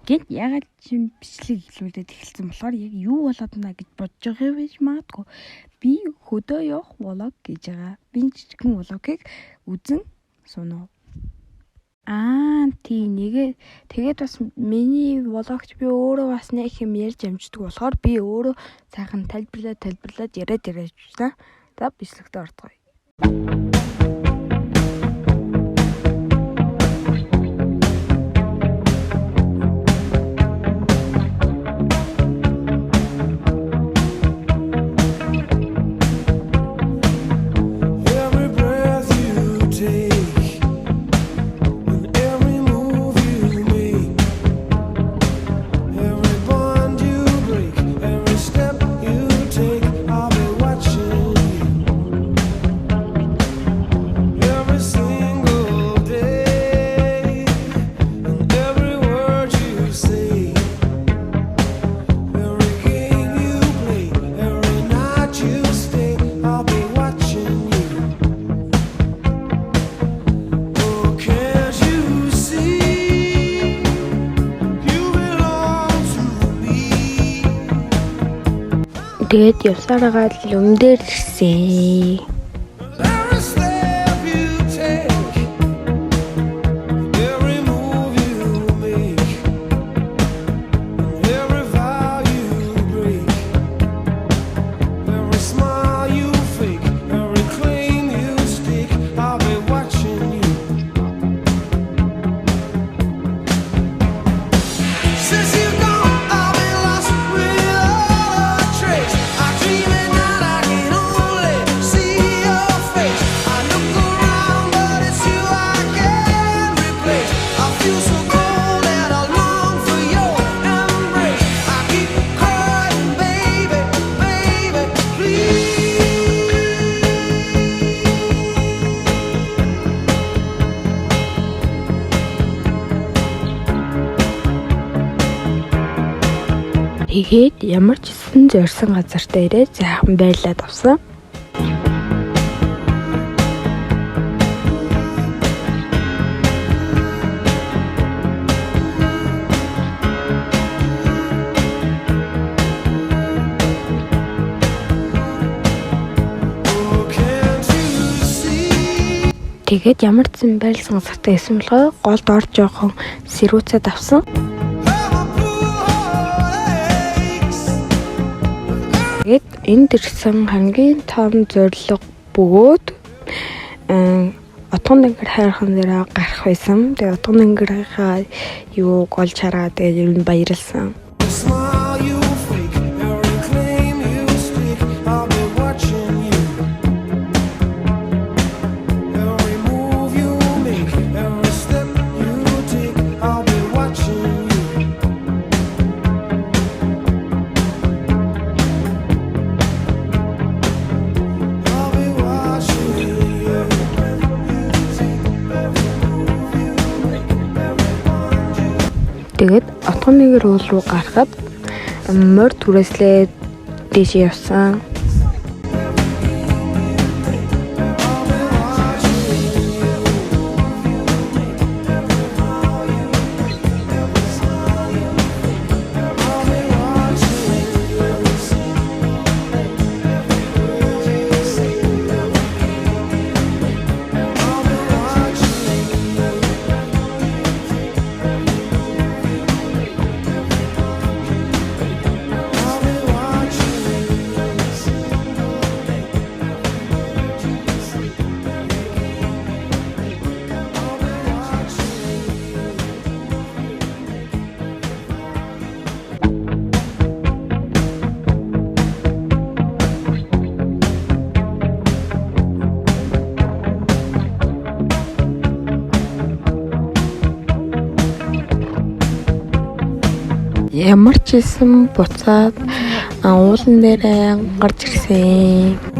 Гэт ягаад чинь бичлэг ихлүүлээд эхэлсэн болохоор яг юу болоод байна гэж бодож байгаа байж магадгүй. Би хөдөө явах влог гэж байгаа. Би жижигхэн влогийг үзэн сунав. Тэгээд бас миний влогт би өөрөө бас нэг юм ярьж амждаг болохоор би өөрөө сайхан тайлбарлаад яриад байна. За бичлэгтээ орцгоё. Тэгээд явсараагаа л дээр ирсэн. Тэгээд ямар ч хэсэн зорьсон газартаа ирээд сайхан байлаад авсан. Тэгээд ямар ч зэн байлсан газартаа исэн болохоор голд орж жоохон сэрүүцээд авсан. Тэгээд энд ирсэн хамгийн том зорилго бөгөөд отгон дэнгэр хайрхан дээр гарах байсан. Тэгээд отгон дэнгэрийнхаа юуг олж хараад тэгээд ер нь баярлсан. Тэгээд отгон дэнгэр уул руу гарахад морь түрээслээ дэше явсан. Ямар ч хэсэн буцаад уулан дээр гарч ирсэн.